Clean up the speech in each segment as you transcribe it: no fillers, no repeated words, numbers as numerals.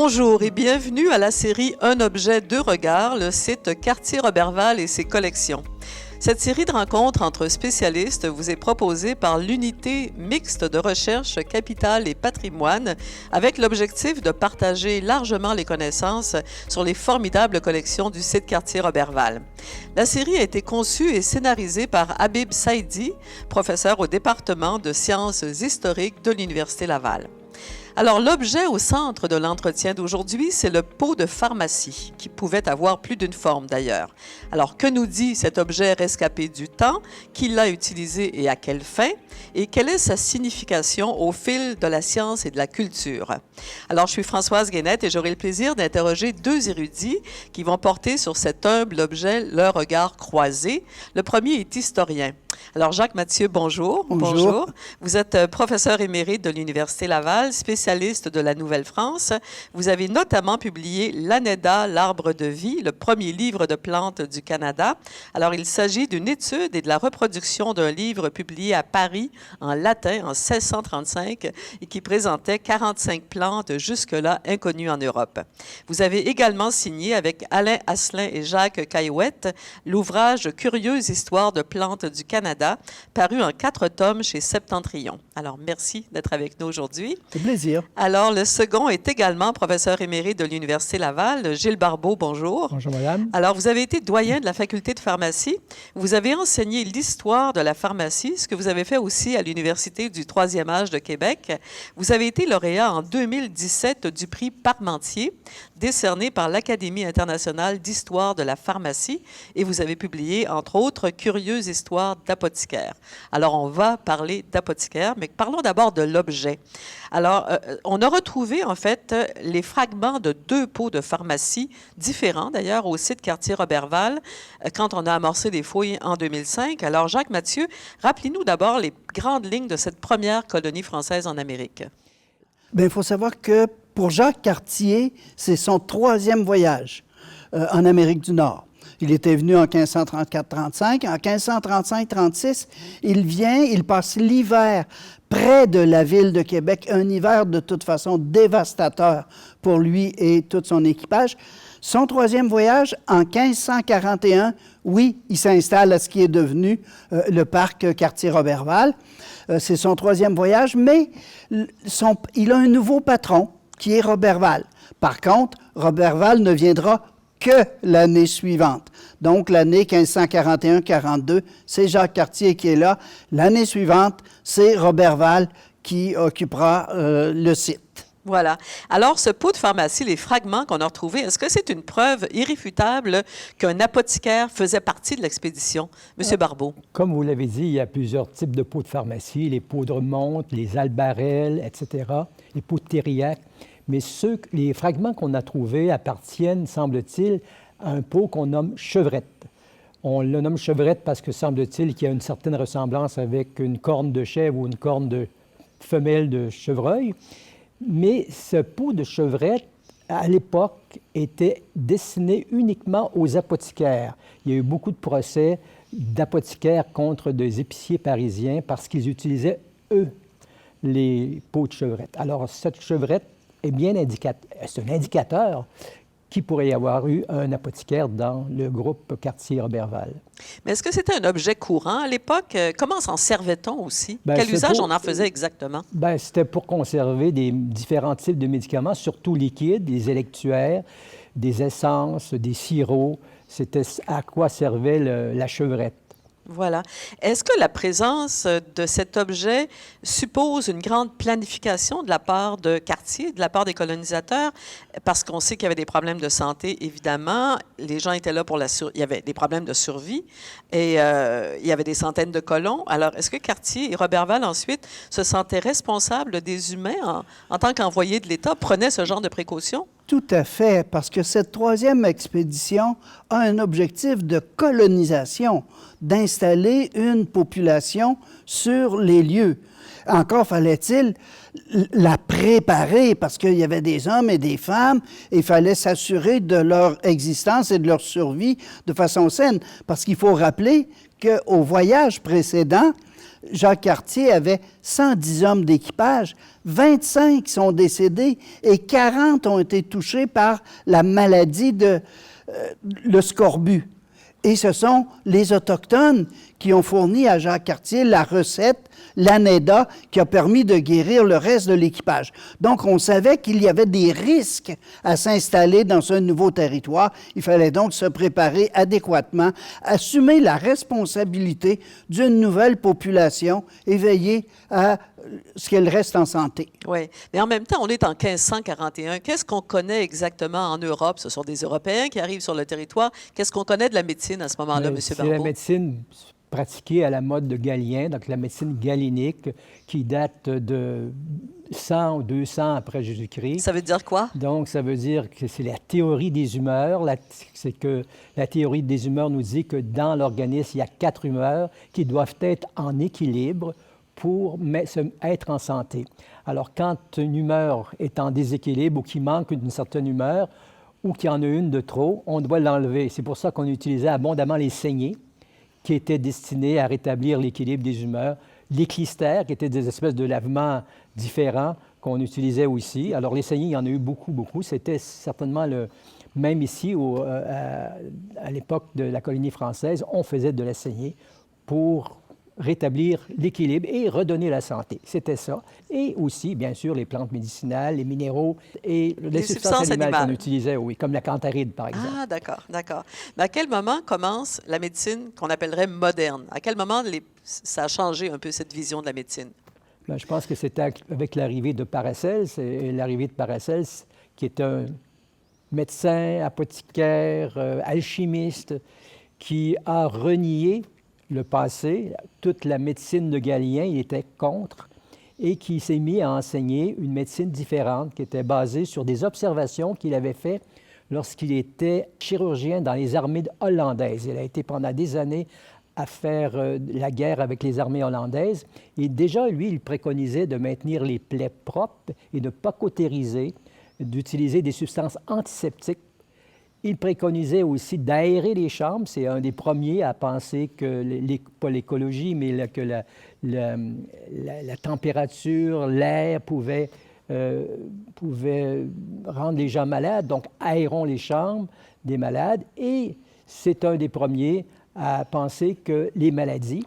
Bonjour et bienvenue à la série Un objet, deux regards, le site Cartier-Roberval et ses collections. Cette série de rencontres entre spécialistes vous est proposée par l'Unité mixte de recherche Capital et Patrimoine avec l'objectif de partager largement les connaissances sur les formidables collections du site Cartier-Roberval. La série a été conçue et scénarisée par Habib Saïdi, professeur au département de sciences historiques de l'Université Laval. Alors, l'objet au centre de l'entretien d'aujourd'hui, c'est le pot de pharmacie, qui pouvait avoir plus d'une forme d'ailleurs. Alors, que nous dit cet objet rescapé du temps? Qui l'a utilisé et à quelle fin? Et quelle est sa signification au fil de la science et de la culture? Alors, je suis Françoise Guénette et j'aurai le plaisir d'interroger deux érudits qui vont porter sur cet humble objet leur regard croisé. Le premier est historien. Alors, Jacques Mathieu, bonjour. Bonjour. Vous êtes professeur émérite de l'Université Laval, spécialiste de la Nouvelle-France. Vous avez notamment publié L'Anéda, l'arbre de vie, le premier livre de plantes du Canada. Alors, il s'agit d'une étude et de la reproduction d'un livre publié à Paris en latin en 1635 et qui présentait 45 plantes jusque-là inconnues en Europe. Vous avez également signé avec Alain Asselin et Jacques Caillouette l'ouvrage Curieuse histoire de plantes du Canada, paru en 4 tomes chez Septentrion. Alors, merci d'être avec nous aujourd'hui. C'est plaisir. Alors, le second est également professeur émérite de l'Université Laval, Gilles Barbeau, bonjour. Bonjour, madame. Alors, vous avez été doyen de la faculté de pharmacie. Vous avez enseigné l'histoire de la pharmacie, ce que vous avez fait aussi à l'Université du Troisième Âge de Québec. Vous avez été lauréat en 2017 du prix Parmentier, décerné par l'Académie internationale d'histoire de la pharmacie, et vous avez publié, entre autres, Curieuse histoire d'apothicaire. Alors, on va parler d'apothicaire, mais parlons d'abord de l'objet. Alors, on a retrouvé, en fait, les fragments de 2 pots de pharmacie, différents d'ailleurs, au site Cartier-Roberval, quand on a amorcé des fouilles en 2005. Alors, Jacques Mathieu, rappelez-nous d'abord les grandes lignes de cette première colonie française en Amérique. Bien, il faut savoir que pour Jacques Cartier, c'est son 3e voyage en Amérique du Nord. Il était venu en 1534-35. En 1535-36, il passe l'hiver près de la ville de Québec, un hiver de toute façon dévastateur pour lui et tout son équipage. Son 3e voyage, en 1541, oui, il s'installe à ce qui est devenu le parc Cartier-Roberval. C'est son 3e voyage, mais il a un nouveau patron, qui est Roberval. Par contre, Roberval ne viendra que l'année suivante. Donc, l'année 1541-42, c'est Jacques Cartier qui est là. L'année suivante, c'est Roberval qui occupera le site. Voilà. Alors, ce pot de pharmacie, les fragments qu'on a retrouvés, est-ce que c'est une preuve irréfutable qu'un apothicaire faisait partie de l'expédition? Monsieur Barbeau. Comme vous l'avez dit, il y a plusieurs types de pots de pharmacie, les pots de remonte, les albarelles, etc., les pots de thériaque. Mais les fragments qu'on a trouvés appartiennent, semble-t-il, à un pot qu'on nomme chevrette. On le nomme chevrette parce que, semble-t-il, qu'il y a une certaine ressemblance avec une corne de chèvre ou une corne de femelle de chevreuil. Mais ce pot de chevrette, à l'époque, était destiné uniquement aux apothicaires. Il y a eu beaucoup de procès d'apothicaires contre des épiciers parisiens parce qu'ils utilisaient, eux, les pots de chevrette. Alors, cette chevrette est bien c'est un indicateur qu'il pourrait y avoir eu un apothicaire dans le groupe Cartier-Roberval. Mais est-ce que c'était un objet courant à l'époque? Comment s'en servait-on aussi? Bien, quel usage on en faisait exactement? Bien, c'était pour conserver des différents types de médicaments, surtout liquides, des électuaires, des essences, des sirops. C'était à quoi servait la chevrette. Voilà. Est-ce que la présence de cet objet suppose une grande planification de la part de Cartier, de la part des colonisateurs? Parce qu'on sait qu'il y avait des problèmes de santé, évidemment. Les gens étaient là pour il y avait des problèmes de survie et il y avait des centaines de colons. Alors, est-ce que Cartier et Roberval, ensuite, se sentaient responsables des humains en tant qu'envoyés de l'État, prenaient ce genre de précautions? Tout à fait, parce que cette 3e expédition a un objectif de colonisation, d'installer une population sur les lieux. Encore fallait-il la préparer, parce qu'il y avait des hommes et des femmes, et il fallait s'assurer de leur existence et de leur survie de façon saine. Parce qu'il faut rappeler qu'au voyage précédent, Jacques Cartier avait 110 hommes d'équipage, 25 sont décédés et 40 ont été touchés par la maladie de le scorbut. Et ce sont les Autochtones qui ont fourni à Jacques Cartier la recette, l'ANEDA, qui a permis de guérir le reste de l'équipage. Donc, on savait qu'il y avait des risques à s'installer dans ce nouveau territoire. Il fallait donc se préparer adéquatement, assumer la responsabilité d'une nouvelle population et veiller à ce qu'elle reste en santé. Oui, mais en même temps, on est en 1541. Qu'est-ce qu'on connaît exactement en Europe? Ce sont des Européens qui arrivent sur le territoire. Qu'est-ce qu'on connaît de la médecine à ce moment-là, M. Barbeau? C'est la médecine pratiquée à la mode de Galien, donc la médecine galénique, qui date de 100 ou 200 après Jésus-Christ. Ça veut dire quoi? Donc, ça veut dire que c'est la théorie des humeurs. C'est que la théorie des humeurs nous dit que dans l'organisme, il y a 4 humeurs qui doivent être en équilibre pour être en santé. Alors, quand une humeur est en déséquilibre ou qu'il manque d'une certaine humeur ou qu'il y en a une de trop, on doit l'enlever. C'est pour ça qu'on utilisait abondamment les saignées qui étaient destinées à rétablir l'équilibre des humeurs, les clystères qui étaient des espèces de lavements différents qu'on utilisait aussi. Alors, les saignées, il y en a eu beaucoup, beaucoup. C'était certainement même ici, à l'époque de la colonie française, on faisait de la saignée pour rétablir l'équilibre et redonner la santé. C'était ça. Et aussi, bien sûr, les plantes médicinales, les minéraux et les substances animales qu'on utilisait, oui, comme la cantharide, par exemple. Ah, d'accord, d'accord. Mais à quel moment commence la médecine qu'on appellerait moderne? À quel moment ça a changé un peu cette vision de la médecine? Bien, je pense que c'était avec l'arrivée de Paracelse, qui est un médecin, apothicaire, alchimiste, qui a renié le passé, toute la médecine de Galien, il était contre, et qui s'est mis à enseigner une médecine différente qui était basée sur des observations qu'il avait faites lorsqu'il était chirurgien dans les armées hollandaises. Il a été pendant des années à faire la guerre avec les armées hollandaises. Et déjà, lui, il préconisait de maintenir les plaies propres et de ne pas cautériser, d'utiliser des substances antiseptiques. Il préconisait aussi d'aérer les chambres. C'est un des premiers à penser que, pas l'écologie, mais que la température, l'air pouvait rendre les gens malades. Donc, aérons les chambres des malades. Et c'est un des premiers à penser que les maladies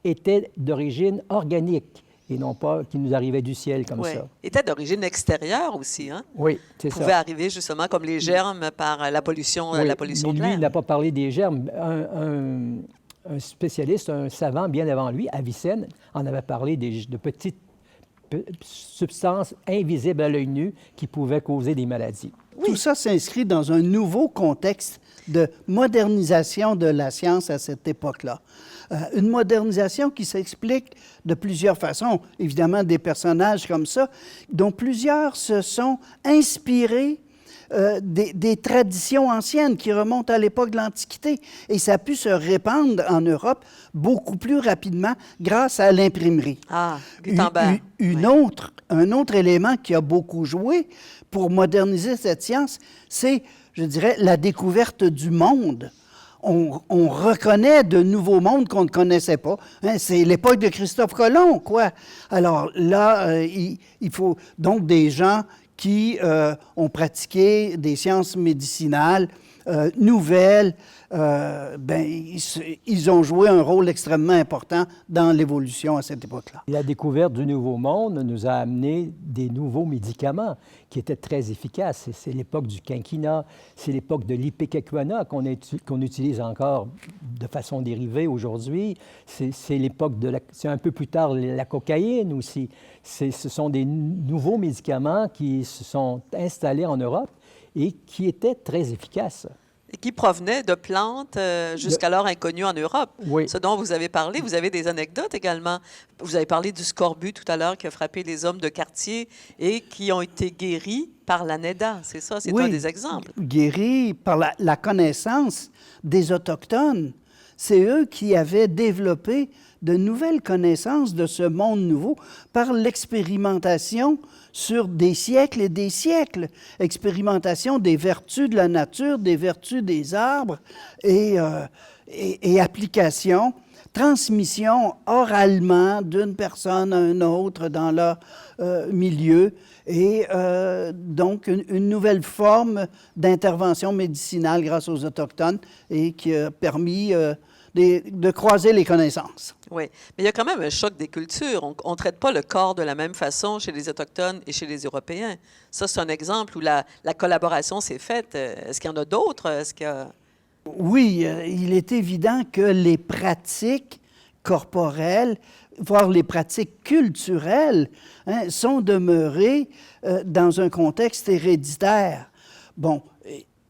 étaient d'origine organique et non pas qui nous arrivaient du ciel comme ça. Était d'origine extérieure aussi, hein? Oui, c'est ça. Pouvait arriver justement comme les germes par la pollution, la pollution de l'air. Lui, il n'a pas parlé des germes. Un spécialiste, un savant bien avant lui, Avicenne, en avait parlé de petites substances invisibles à l'œil nu qui pouvaient causer des maladies. Oui. Tout ça s'inscrit dans un nouveau contexte de modernisation de la science à cette époque-là. Une modernisation qui s'explique de plusieurs façons. Évidemment, des personnages comme ça, dont plusieurs se sont inspirés des traditions anciennes qui remontent à l'époque de l'Antiquité. Et ça a pu se répandre en Europe beaucoup plus rapidement grâce à l'imprimerie. Ah, Gutenberg. Un autre élément qui a beaucoup joué pour moderniser cette science, c'est, je dirais, la découverte du monde. On reconnaît de nouveaux mondes qu'on ne connaissait pas. Hein, c'est l'époque de Christophe Colomb, quoi. Alors là, il faut donc des gens qui ont pratiqué des sciences médicinales nouvelles. Ils ont joué un rôle extrêmement important dans l'évolution à cette époque-là. La découverte du Nouveau Monde nous a amené des nouveaux médicaments qui étaient très efficaces. C'est l'époque du quinquina, c'est l'époque de l'ipecacuanha qu'on utilise encore de façon dérivée aujourd'hui. C'est l'époque c'est un peu plus tard la cocaïne aussi. Ce sont des nouveaux médicaments qui se sont installés en Europe et qui étaient très efficaces. Et qui provenaient de plantes jusqu'alors inconnues en Europe. Oui. Ce dont vous avez parlé, vous avez des anecdotes également. Vous avez parlé du scorbut tout à l'heure qui a frappé les hommes de quartier et qui ont été guéris par l'ANEDA. C'est ça, c'est un des exemples. Guéris par la connaissance des Autochtones. C'est eux qui avaient développé de nouvelles connaissances de ce monde nouveau par l'expérimentation sur des siècles et des siècles. Expérimentation des vertus de la nature, des vertus des arbres et application transmission oralement d'une personne à une autre dans leur milieu et donc une nouvelle forme d'intervention médicinale grâce aux Autochtones et qui a permis de croiser les connaissances. Oui, mais il y a quand même un choc des cultures. On ne traite pas le corps de la même façon chez les Autochtones et chez les Européens. Ça, c'est un exemple où la collaboration s'est faite. Est-ce qu'il y en a d'autres? Est-ce qu'il y a... Oui, il est évident que les pratiques corporelles, voire les pratiques culturelles, hein, sont demeurées dans un contexte héréditaire. Bon,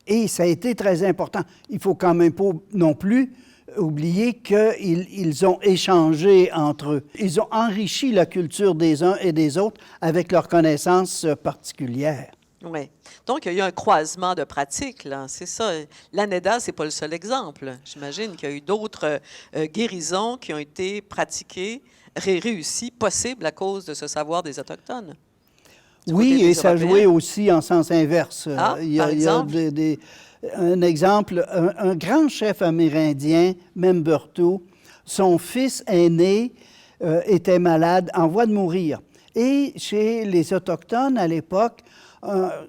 et ça a été très important. Il faut quand même pas non plus oublier qu'ils ont échangé entre eux. Ils ont enrichi la culture des uns et des autres avec leurs connaissances particulières. Oui. Donc, il y a eu un croisement de pratiques, là. C'est ça. L'ANEDA, ce n'est pas le seul exemple. J'imagine qu'il y a eu d'autres guérisons qui ont été pratiquées, réussies, possibles à cause de ce savoir des Autochtones. Oui, et ça jouait aussi en sens inverse. Ah, par exemple? Un exemple, un grand chef amérindien, Membertou, son fils aîné était malade, en voie de mourir. Et chez les Autochtones, à l'époque,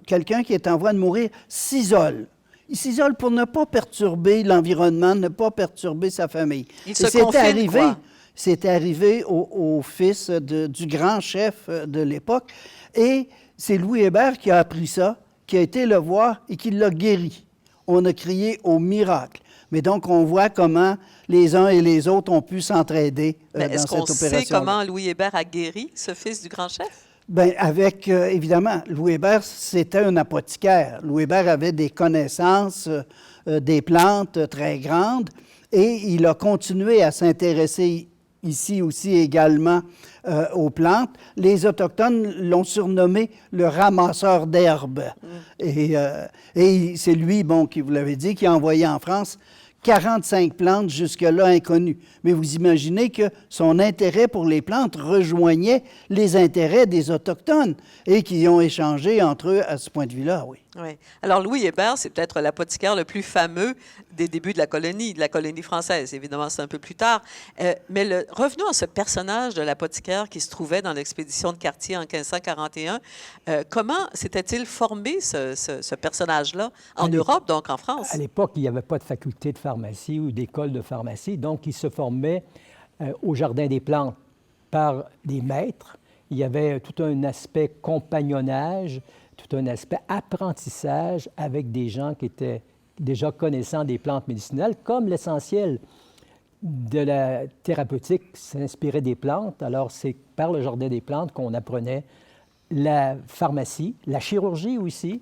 quelqu'un qui est en voie de mourir s'isole. Il s'isole pour ne pas perturber l'environnement, ne pas perturber sa famille. Il se confine, quoi. C'était arrivé au fils du grand chef de l'époque. Et c'est Louis Hébert qui a appris ça, qui a été le voir et qui l'a guéri. On a crié au miracle. Mais donc, on voit comment les uns et les autres ont pu s'entraider dans cette opération. Est-ce qu'on sait comment Louis Hébert a guéri ce fils du grand chef? Bien, avec, évidemment, Louis Hébert, c'était un apothicaire. Louis Hébert avait des connaissances des plantes très grandes et il a continué à s'intéresser ici aussi également aux plantes. Les Autochtones l'ont surnommé le ramasseur d'herbes. Et c'est lui, bon, qui vous l'avez dit, qui a envoyé en France 45 plantes jusque-là inconnues. Mais vous imaginez que son intérêt pour les plantes rejoignait les intérêts des Autochtones et qu'ils ont échangé entre eux à ce point de vue-là, oui. Oui. Alors, Louis Hébert, c'est peut-être l'apothicaire le plus fameux des débuts de la colonie française. Évidemment, c'est un peu plus tard. Mais revenons à ce personnage de l'apothicaire qui se trouvait dans l'expédition de Cartier en 1541. Comment s'était-il formé, ce personnage-là, en Europe, donc en France? À l'époque, il n'y avait pas de faculté de pharmacie ou d'école de pharmacie, donc il se formait au Jardin des plantes par des maîtres. Il y avait tout un aspect compagnonnage, tout un aspect apprentissage avec des gens qui étaient déjà connaissants des plantes médicinales, comme l'essentiel de la thérapeutique s'inspirait des plantes. Alors, c'est par le Jardin des plantes qu'on apprenait la pharmacie, la chirurgie aussi,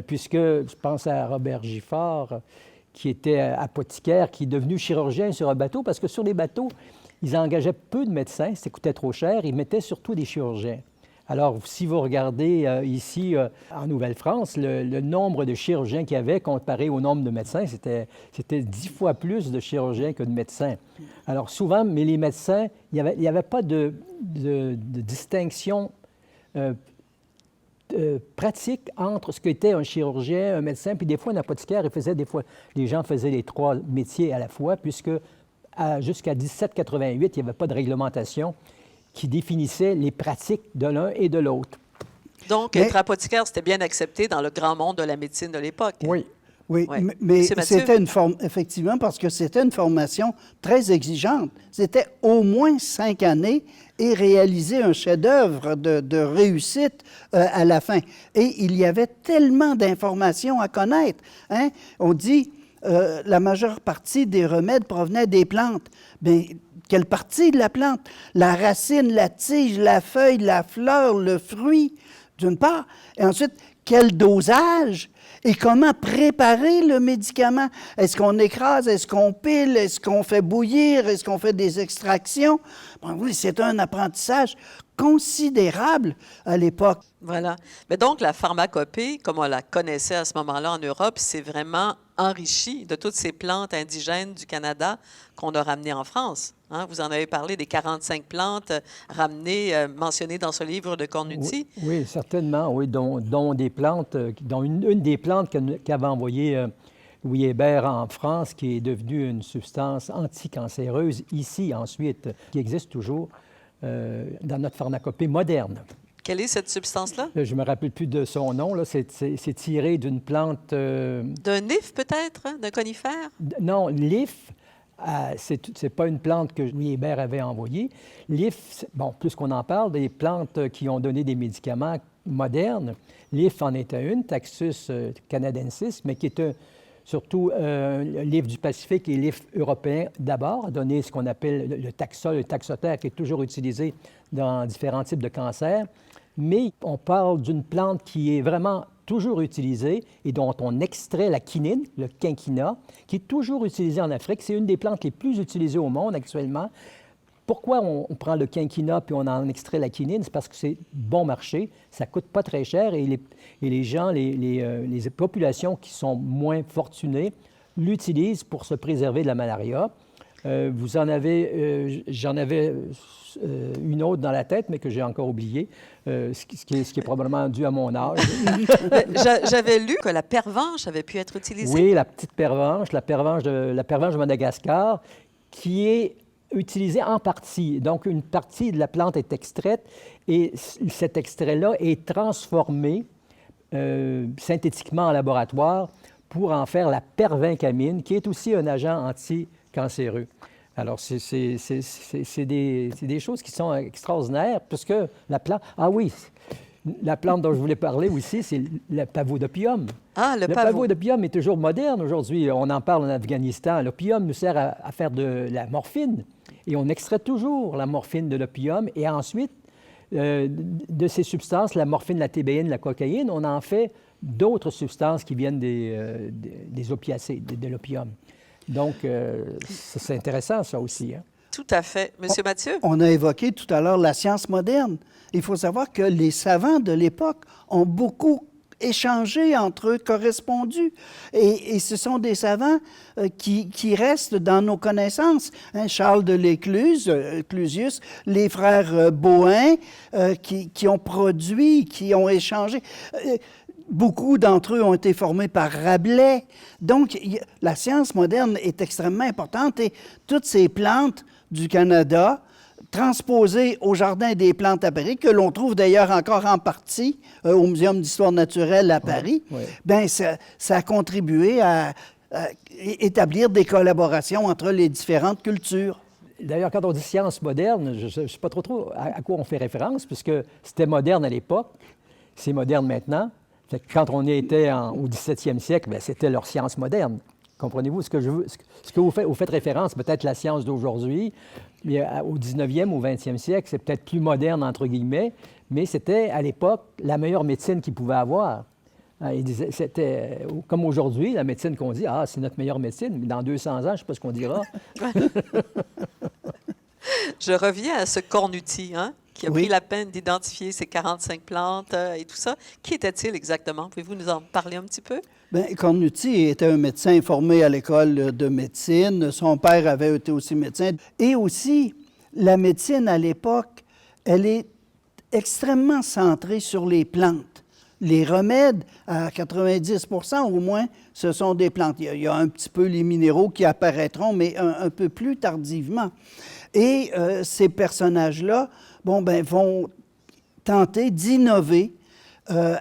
puisque je pense à Robert Giffard, qui était apothicaire, qui est devenu chirurgien sur un bateau, parce que sur les bateaux, ils engageaient peu de médecins, ça coûtait trop cher, ils mettaient surtout des chirurgiens. Alors, si vous regardez ici, en Nouvelle-France, le nombre de chirurgiens qu'il y avait comparé au nombre de médecins, c'était 10 fois plus de chirurgiens que de médecins. Alors, souvent, mais les médecins, il n'y avait pas de distinction pratique entre ce qu'était un chirurgien, un médecin, puis des fois, un apothicaire, les gens faisaient les trois métiers à la fois, puisque jusqu'à 1788, il n'y avait pas de réglementation qui définissait les pratiques de l'un et de l'autre. Donc, être apothicaire, c'était bien accepté dans le grand monde de la médecine de l'époque. Oui. Oui, mais c'était effectivement, parce que c'était une formation très exigeante. C'était au moins 5 années et réaliser un chef-d'œuvre de réussite à la fin. Et il y avait tellement d'informations à connaître. Hein? On dit la majeure partie des remèdes provenaient des plantes. Bien, quelle partie de la plante? La racine, la tige, la feuille, la fleur, le fruit, d'une part. Et ensuite, quel dosage? Et comment préparer le médicament? Est-ce qu'on écrase? Est-ce qu'on pile? Est-ce qu'on fait bouillir? Est-ce qu'on fait des extractions? Bon, oui, c'est un apprentissage considérable à l'époque. Voilà. Mais donc, la pharmacopée, comme on la connaissait à ce moment-là en Europe, c'est vraiment enrichie de toutes ces plantes indigènes du Canada qu'on a ramenées en France. Hein? Vous en avez parlé des 45 plantes ramenées, mentionnées dans ce livre de Cornuty. Oui, certainement, oui, dont des plantes, dont une des plantes qu'avait envoyée Louis Hébert en France, qui est devenue une substance anticancéreuse ici ensuite, qui existe toujours dans notre pharmacopée moderne. Quelle est cette substance-là? Je ne me rappelle plus de son nom. Là. C'est tiré d'une plante... D'un if, peut-être? Hein? D'un conifère? Non, l'if, c'est pas une plante que Louis Hébert avait envoyée. L'if, bon, plus qu'on en parle, des plantes qui ont donné des médicaments modernes. L'if en était une, Taxus canadensis, mais qui est surtout l'if du Pacifique et l'if européen d'abord, a donné ce qu'on appelle le taxol, le taxotère, qui est toujours utilisé dans différents types de cancers. Mais on parle d'une plante qui est vraiment toujours utilisée et dont on extrait la quinine, le quinquina, qui est toujours utilisée en Afrique. C'est une des plantes les plus utilisées au monde actuellement. Pourquoi on prend le quinquina puis on en extrait la quinine? C'est parce que c'est bon marché, ça ne coûte pas très cher et les gens, les populations qui sont moins fortunées l'utilisent pour se préserver de la malaria. Vous en avez, j'en avais une autre dans la tête, mais que j'ai encore oublié, ce qui est probablement dû à mon âge. J'avais lu que la pervenche avait pu être utilisée. Oui, la petite pervenche, la pervenche de Madagascar, qui est utilisée en partie. Donc, une partie de la plante est extraite et cet extrait-là est transformé synthétiquement en laboratoire pour en faire la pervincamine, qui est aussi un agent anticancéreux. Alors, c'est des choses qui sont extraordinaires, puisque la plante... Ah oui, la plante dont je voulais parler aussi, c'est le pavot d'opium. Ah, le pavot d'opium est toujours moderne aujourd'hui. On en parle en Afghanistan. L'opium nous sert à faire de la morphine. Et on extrait toujours la morphine de l'opium. Et ensuite, de ces substances, la morphine, la thébaïne, la cocaïne, on en fait d'autres substances qui viennent des opiacés, de l'opium. Donc, c'est intéressant, ça aussi. Hein? Tout à fait. Monsieur Mathieu? On a évoqué tout à l'heure la science moderne. Il faut savoir que les savants de l'époque ont beaucoup échangé entre eux, correspondu. Et ce sont des savants qui restent dans nos connaissances. Hein, Charles de l'Écluse, Clusius, les frères Bohain, qui ont produit, qui ont échangé. Beaucoup d'entre eux ont été formés par Rabelais. Donc, la science moderne est extrêmement importante et toutes ces plantes du Canada, transposées au Jardin des plantes à Paris, que l'on trouve d'ailleurs encore en partie au Muséum d'histoire naturelle à Paris, bien, ça a contribué à établir des collaborations entre les différentes cultures. D'ailleurs, quand on dit science moderne, je ne sais pas trop à quoi on fait référence, puisque c'était moderne à l'époque, c'est moderne maintenant. Fait que quand on était au 17e siècle, bien, c'était leur science moderne. Comprenez-vous ce que vous faites référence, peut-être la science d'aujourd'hui, au 19e ou 20e siècle, c'est peut-être plus moderne, entre guillemets, mais c'était, à l'époque, la meilleure médecine qu'ils pouvaient avoir. C'était, comme aujourd'hui, la médecine qu'on dit, ah, c'est notre meilleure médecine, mais dans 200 ans, je ne sais pas ce qu'on dira. Je reviens à ce Cornuti, hein, qui a pris la peine d'identifier ces 45 plantes et tout ça. Qui était-il exactement? Pouvez-vous nous en parler un petit peu? Bien, Cornuti était un médecin formé à l'école de médecine. Son père avait été aussi médecin. Et aussi, la médecine à l'époque, elle est extrêmement centrée sur les plantes. Les remèdes, à 90 au moins, ce sont des plantes. Il y a un petit peu les minéraux qui apparaîtront, mais un peu plus tardivement. Et ces personnages-là, vont tenter d'innover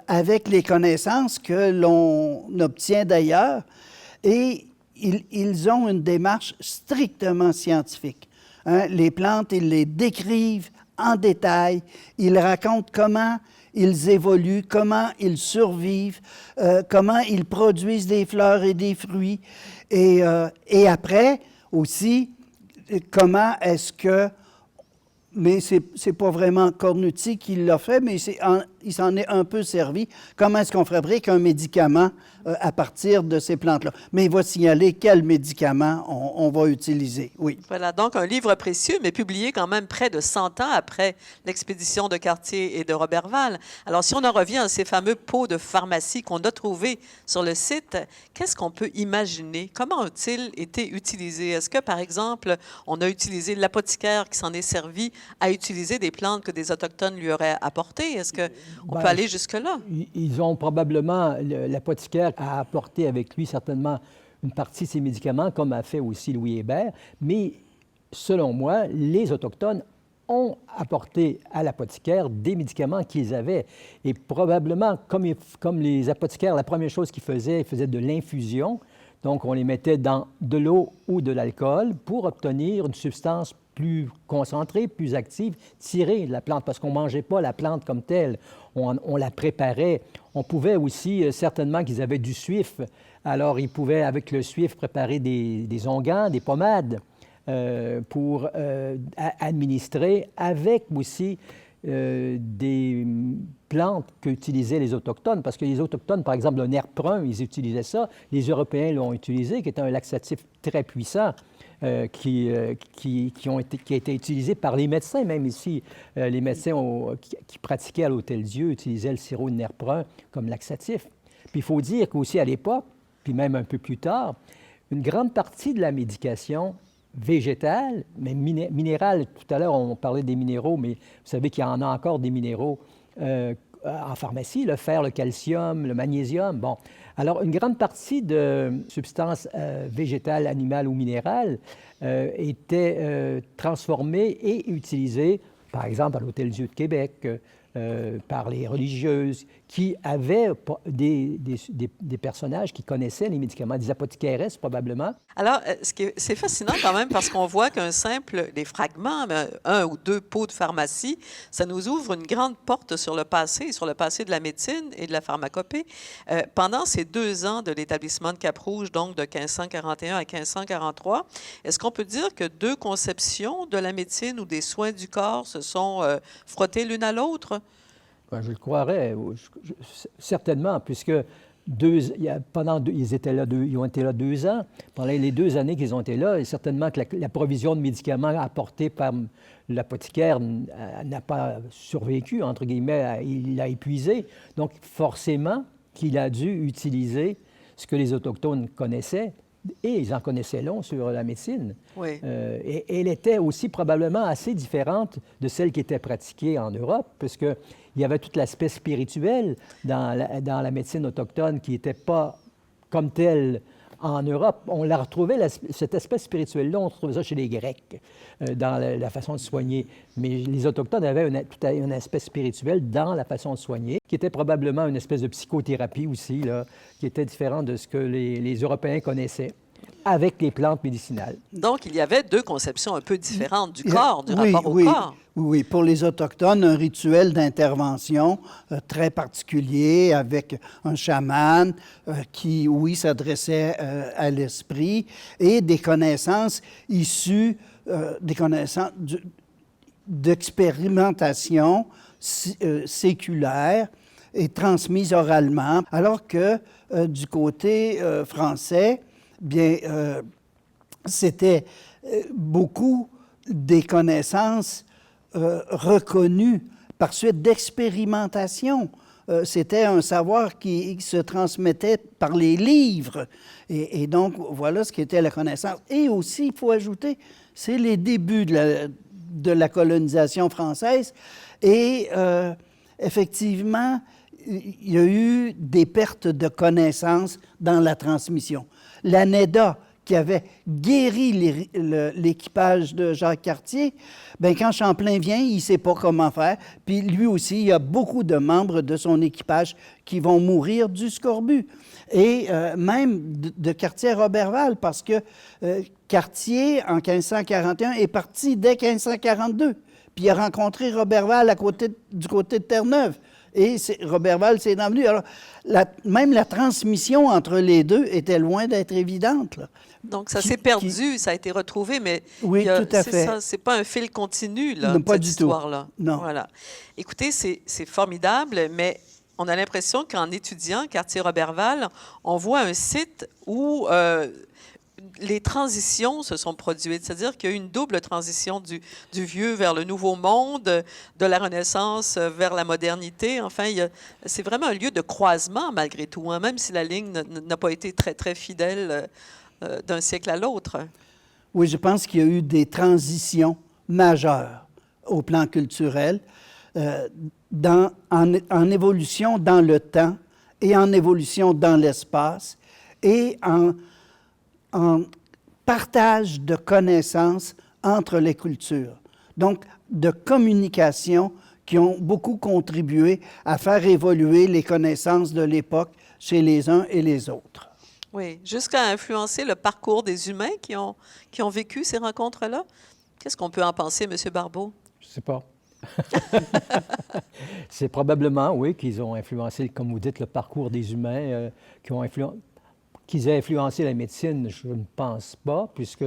avec les connaissances que l'on obtient d'ailleurs. Et ils ont une démarche strictement scientifique. Hein? Les plantes, ils les décrivent en détail. Ils racontent comment ils évoluent, comment ils survivent, comment ils produisent des fleurs et des fruits. Et après, aussi, comment est-ce que... Mais ce n'est pas vraiment Cornuti qui l'a fait, mais il s'en est un peu servi. Comment est-ce qu'on fabrique un médicament à partir de ces plantes-là? Mais il va signaler quel médicament on va utiliser, oui. Voilà, donc un livre précieux, mais publié quand même près de 100 ans après l'expédition de Cartier et de Roberval. Alors, si on en revient à ces fameux pots de pharmacie qu'on a trouvés sur le site, qu'est-ce qu'on peut imaginer? Comment ont-ils été utilisés? Est-ce que, par exemple, on a utilisé l'apothicaire qui s'en est servi à utiliser des plantes que des Autochtones lui auraient apportées? Est-ce qu'on peut aller jusque-là? Ils ont probablement, l'apothicaire a apporté avec lui certainement une partie de ces médicaments, comme a fait aussi Louis Hébert, mais selon moi, les Autochtones ont apporté à l'apothicaire des médicaments qu'ils avaient. Et probablement, comme les apothicaires, la première chose qu'ils faisaient, ils faisaient de l'infusion. Donc, on les mettait dans de l'eau ou de l'alcool pour obtenir une substance plus concentrée, plus active, tirée de la plante, parce qu'on ne mangeait pas la plante comme telle. On la préparait. On pouvait aussi, certainement qu'ils avaient du suif. Alors, ils pouvaient, avec le suif, préparer des onguents, des pommades. Pour administrer avec aussi des plantes qu'utilisaient les Autochtones. Parce que les Autochtones, par exemple, le nerf brun, ils utilisaient ça. Les Européens l'ont utilisé, qui est un laxatif très puissant, qui a été utilisé par les médecins, même ici. Les médecins qui pratiquaient à l'Hôtel-Dieu utilisaient le sirop de nerf brun comme laxatif. Puis il faut dire qu'aussi à l'époque, puis même un peu plus tard, une grande partie de la médication végétale, mais minérale. Tout à l'heure, on parlait des minéraux, mais vous savez qu'il y en a encore des minéraux en pharmacie, le fer, le calcium, le magnésium. Bon, alors une grande partie de substances végétales, animales ou minérales étaient transformées et utilisées, par exemple, à l'Hôtel-Dieu de Québec, par les religieuses qui avaient des personnages qui connaissaient les médicaments, des apothicaires probablement. Alors, c'est fascinant quand même parce qu'on voit des fragments, un ou deux pots de pharmacie, ça nous ouvre une grande porte sur le passé de la médecine et de la pharmacopée. Pendant ces 2 ans de l'établissement de Cap-Rouge, donc de 1541 à 1543, est-ce qu'on peut dire que 2 conceptions de la médecine ou des soins du corps se sont frottées l'une à l'autre? Ben, je le croirais, certainement, puisque ils ont été là 2 ans. Pendant les 2 années qu'ils ont été là, et certainement que la provision de médicaments apportée par l'apothicaire n'a pas survécu, entre guillemets, il l'a épuisé. Donc, forcément qu'il a dû utiliser ce que les Autochtones connaissaient, et ils en connaissaient long sur la médecine. Oui. Et elle était aussi probablement assez différente de celle qui était pratiquée en Europe, puisqu'il y avait tout l'aspect spirituel dans la médecine autochtone qui n'était pas comme telle en Europe. On la retrouvait, cet aspect spirituel-là, on retrouvait ça chez les Grecs, dans la façon de soigner. Mais les Autochtones avaient un aspect spirituel dans la façon de soigner, qui était probablement une espèce de psychothérapie aussi, là, qui était différent de ce que les Européens connaissaient avec les plantes médicinales. Donc, il y avait 2 conceptions un peu différentes du corps, du rapport au corps. Oui, pour les Autochtones, un rituel d'intervention très particulier avec un chaman qui, s'adressait à l'esprit et des connaissances issues d'expérimentation séculaire et transmises oralement, alors que du côté français, bien, c'était beaucoup des connaissances reconnues par suite d'expérimentation. C'était un savoir qui se transmettait par les livres. Et donc, voilà ce qu'était la connaissance. Et aussi, il faut ajouter, c'est les débuts de la colonisation française. Et effectivement, il y a eu des pertes de connaissances dans la transmission. La NEDA, qui avait guéri l'équipage de Jacques Cartier, bien, quand Champlain vient, il ne sait pas comment faire. Puis lui aussi, il y a beaucoup de membres de son équipage qui vont mourir du scorbut. Et même de Cartier à Roberval, parce que Cartier, en 1541, est parti dès 1542. Puis il a rencontré Roberval du côté de Terre-Neuve. Et Roberval s'est envenu. Alors, même la transmission entre les deux était loin d'être évidente, là. Donc, ça s'est perdu, ça a été retrouvé, mais oui, tout à fait. C'est pas un fil continu, là, non, pas cette du histoire-là. Tout. Non. Voilà. Écoutez, c'est formidable, mais on a l'impression qu'en étudiant Cartier-Roberval, on voit un site où les transitions se sont produites, c'est-à-dire qu'il y a eu une double transition du vieux vers le nouveau monde, de la Renaissance vers la modernité. Enfin, c'est vraiment un lieu de croisement malgré tout, hein, même si la ligne n'a pas été très, très fidèle d'un siècle à l'autre. Oui, je pense qu'il y a eu des transitions majeures au plan culturel, en évolution dans le temps et en évolution dans l'espace et en en partage de connaissances entre les cultures. Donc, de communication qui ont beaucoup contribué à faire évoluer les connaissances de l'époque chez les uns et les autres. Oui, jusqu'à influencer le parcours des humains qui ont vécu ces rencontres-là. Qu'est-ce qu'on peut en penser, M. Barbeau? Je ne sais pas. C'est probablement, oui, qu'ils ont influencé, comme vous dites, le parcours des humains, qu'ils aient influencé la médecine, je ne pense pas, puisque,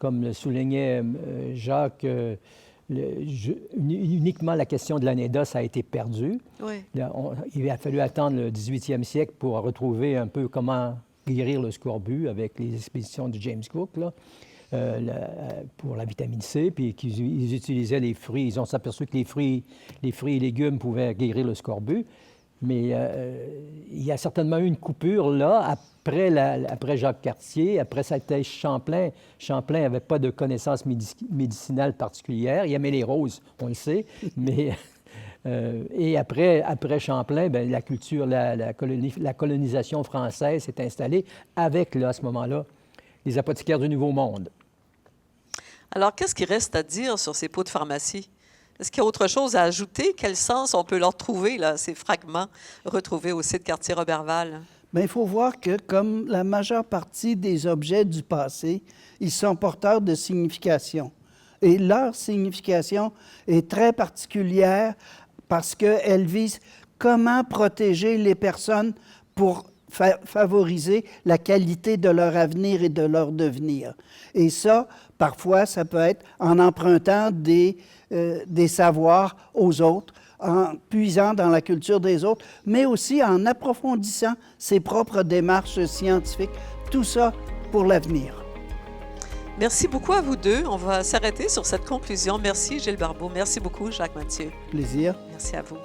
comme le soulignait Jacques, uniquement la question de l'anédos a été perdue. Oui. Il a fallu attendre le 18e siècle pour retrouver un peu comment guérir le scorbut avec les expéditions de James Cook, là, pour la vitamine C, puis qu'ils utilisaient les fruits. Ils ont s'aperçu que les fruits et légumes pouvaient guérir le scorbut. Mais il y a certainement eu une coupure là, après Jacques Cartier, après ça a été Champlain. Champlain n'avait pas de connaissances médicinales particulières. Il aimait les roses, on le sait, mais... et après Champlain, bien, la culture, la colonisation française s'est installée avec, là, à ce moment-là, les apothicaires du Nouveau Monde. Alors, qu'est-ce qu'il reste à dire sur ces pots de pharmacie? Est-ce qu'il y a autre chose à ajouter? Quel sens on peut leur trouver, là, ces fragments retrouvés au site Cartier-Roberval? Bien, il faut voir que, comme la majeure partie des objets du passé, ils sont porteurs de signification. Et leur signification est très particulière parce qu'elle vise comment protéger les personnes pour favoriser la qualité de leur avenir et de leur devenir. Et ça, parfois, ça peut être en empruntant des savoirs aux autres, en puisant dans la culture des autres, mais aussi en approfondissant ses propres démarches scientifiques. Tout ça pour l'avenir. Merci beaucoup à vous deux. On va s'arrêter sur cette conclusion. Merci Gilles Barbeau. Merci beaucoup Jacques Mathieu. Plaisir. Merci à vous.